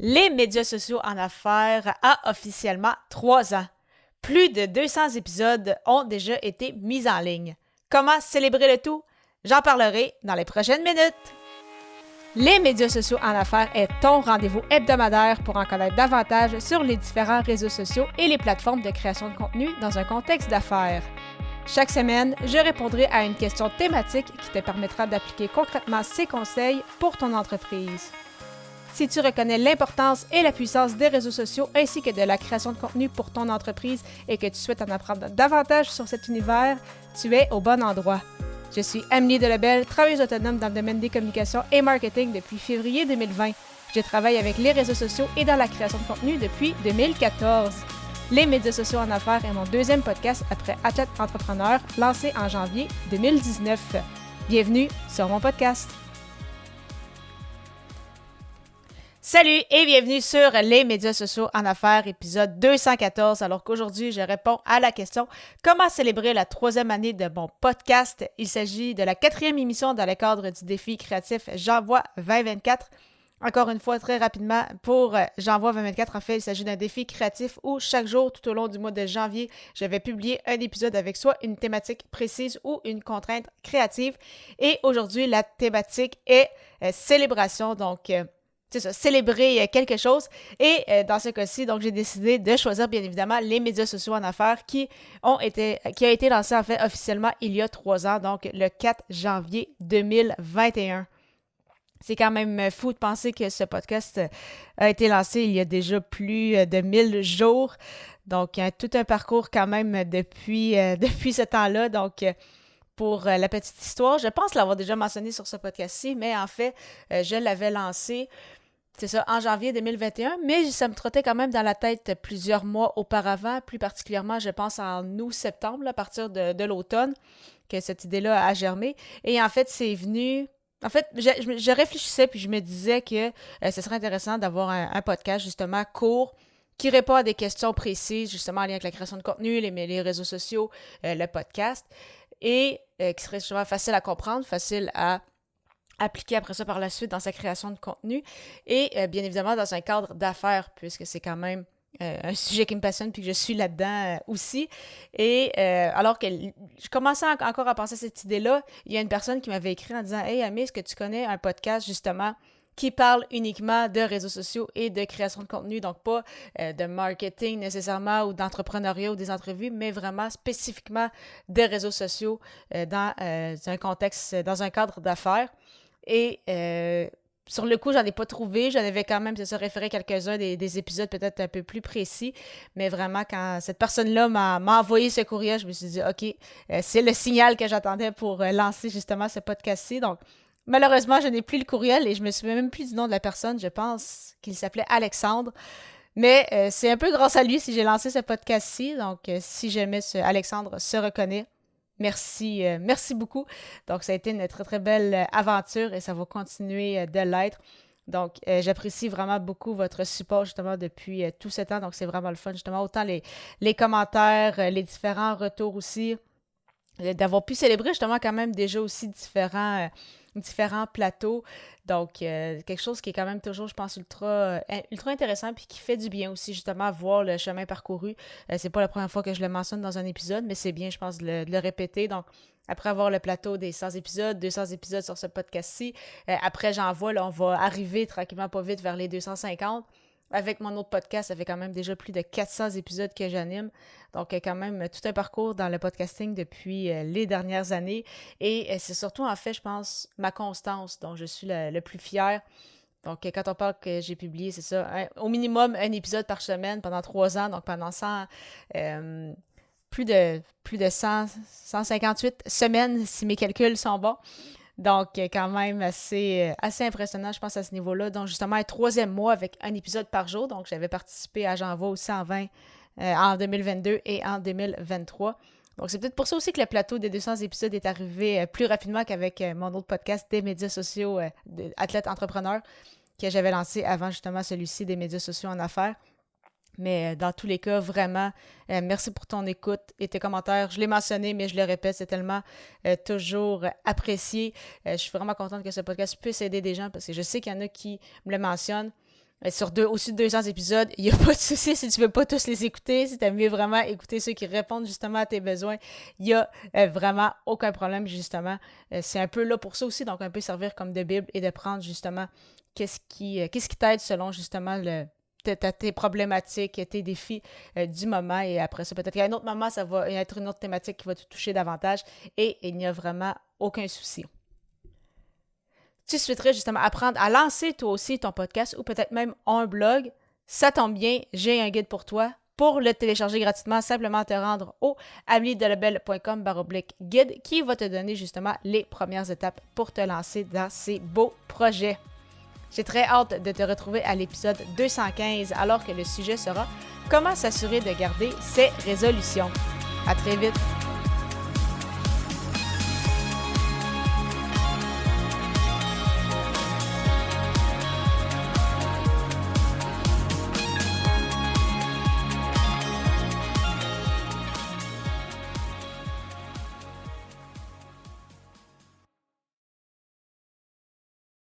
Les médias sociaux en affaires a officiellement 3 ans. Plus de 200 épisodes ont déjà été mis en ligne. Comment célébrer le tout? J'en parlerai dans les prochaines minutes. Les médias sociaux en affaires est ton rendez-vous hebdomadaire pour en connaître davantage sur les différents réseaux sociaux et les plateformes de création de contenu dans un contexte d'affaires. Chaque semaine, je répondrai à une question thématique qui te permettra d'appliquer concrètement ces conseils pour ton entreprise. Si tu reconnais l'importance et la puissance des réseaux sociaux ainsi que de la création de contenu pour ton entreprise et que tu souhaites en apprendre davantage sur cet univers, tu es au bon endroit. Je suis Amélie Delebel, travailleuse autonome dans le domaine des communications et marketing depuis février 2020. Je travaille avec les réseaux sociaux et dans la création de contenu depuis 2014. Les médias sociaux en affaires est mon deuxième podcast après Athlète Entrepreneur, lancé en janvier 2019. Bienvenue sur mon podcast. Salut et bienvenue sur les médias sociaux en affaires, épisode 214. Alors qu'aujourd'hui, je réponds à la question « Comment célébrer la 3e année de mon podcast? » Il s'agit de la 4e émission dans le cadre du défi créatif J'envoie 2024. Encore une fois, très rapidement, pour J'envoie 2024, en fait, il s'agit d'un défi créatif où chaque jour, tout au long du mois de janvier, je vais publier un épisode avec soit une thématique précise ou une contrainte créative. Et aujourd'hui, la thématique est célébration, donc c'est ça, célébrer quelque chose. Et dans ce cas-ci, donc j'ai décidé de choisir bien évidemment les médias sociaux en affaires qui a été lancé en fait officiellement il y a 3 ans, donc le 4 janvier 2021. C'est quand même fou de penser que ce podcast a été lancé il y a déjà plus de 1000 jours. Donc, tout un parcours quand même depuis ce temps-là. Donc, pour la petite histoire, je pense l'avoir déjà mentionné sur ce podcast-ci, mais en fait, je l'avais lancé, c'est ça, en janvier 2021, mais ça me trottait quand même dans la tête plusieurs mois auparavant, plus particulièrement, je pense, en août-septembre, à partir de l'automne, que cette idée-là a germé. Et en fait, c'est venu... En fait, je réfléchissais puis je me disais que ce serait intéressant d'avoir un podcast justement court qui répond à des questions précises, justement en lien avec la création de contenu, les réseaux sociaux, le podcast, et qui serait justement facile à comprendre, facile à appliquer après ça par la suite dans sa création de contenu et bien évidemment dans un cadre d'affaires puisque c'est quand même un sujet qui me passionne puis que je suis là-dedans aussi. Et alors que je commençais encore à penser à cette idée-là, il y a une personne qui m'avait écrit en disant « Hey Amy, est-ce que tu connais un podcast justement qui parle uniquement de réseaux sociaux et de création de contenu, donc pas de marketing nécessairement ou d'entrepreneuriat ou des entrevues, mais vraiment spécifiquement des réseaux sociaux dans un contexte, dans un cadre d'affaires. » Et sur le coup, j'en ai pas trouvé. J'en avais quand même, c'est ça, référé quelques-uns des épisodes peut-être un peu plus précis. Mais vraiment, quand cette personne-là m'a envoyé ce courriel, je me suis dit, OK, c'est le signal que j'attendais pour lancer justement ce podcast-ci. Donc, malheureusement, je n'ai plus le courriel et je me souviens même plus du nom de la personne. Je pense qu'il s'appelait Alexandre. Mais c'est un peu grâce à lui si j'ai lancé ce podcast-ci. Donc, si jamais Alexandre se reconnaît, merci, merci beaucoup. Donc, ça a été une très, très belle aventure et ça va continuer de l'être. Donc, j'apprécie vraiment beaucoup votre support justement depuis tout ce temps. Donc, c'est vraiment le fun justement. Autant les commentaires, les différents retours aussi, d'avoir pu célébrer justement quand même déjà aussi différents plateaux. Donc, quelque chose qui est quand même toujours, je pense, ultra intéressant puis qui fait du bien aussi, justement, voir le chemin parcouru. C'est pas la première fois que je le mentionne dans un épisode, mais c'est bien, je pense, de le répéter. Donc, après avoir le plateau des 100 épisodes, 200 épisodes sur ce podcast-ci, après, j'envoie, là, on va arriver tranquillement pas vite vers les 250. Avec mon autre podcast, ça fait quand même déjà plus de 400 épisodes que j'anime. Donc, quand même tout un parcours dans le podcasting depuis les dernières années. Et c'est surtout, en fait, je pense, ma constance dont je suis le plus fière. Donc, quand on parle que j'ai publié, c'est ça, au minimum un épisode par semaine pendant 3 ans. Donc, pendant plus de 158 semaines, si mes calculs sont bons. Donc, quand même assez impressionnant, je pense, à ce niveau-là. Donc, justement, un 3e mois avec un épisode par jour. Donc, j'avais participé à J'envoie aussi en 2022 et en 2023. Donc, c'est peut-être pour ça aussi que le plateau des 200 épisodes est arrivé plus rapidement qu'avec mon autre podcast des médias sociaux Athlète Entrepreneur que j'avais lancé avant justement celui-ci des médias sociaux en affaires. Mais dans tous les cas, vraiment, merci pour ton écoute et tes commentaires. Je l'ai mentionné, mais je le répète, c'est tellement toujours apprécié. Je suis vraiment contente que ce podcast puisse aider des gens parce que je sais qu'il y en a qui me le mentionnent. sur au-dessus de 200 épisodes, il n'y a pas de souci si tu ne veux pas tous les écouter, si tu aimes mieux vraiment écouter ceux qui répondent justement à tes besoins, il n'y a vraiment aucun problème justement. C'est un peu là pour ça aussi, donc un peu servir comme de Bible et de prendre justement qu'est-ce qui t'aide selon justement tes problématiques, tes défis du moment, et après ça, peut-être qu'à un autre moment, ça va être une autre thématique qui va te toucher davantage, et il n'y a vraiment aucun souci. Tu souhaiterais justement apprendre à lancer toi aussi ton podcast ou peut-être même un blog, ça tombe bien, j'ai un guide pour toi. Pour le télécharger gratuitement, simplement te rendre au ameliedelabel.com/guide qui va te donner justement les premières étapes pour te lancer dans ces beaux projets. J'ai très hâte de te retrouver à l'épisode 215 alors que le sujet sera « Comment s'assurer de garder ses résolutions ». À très vite!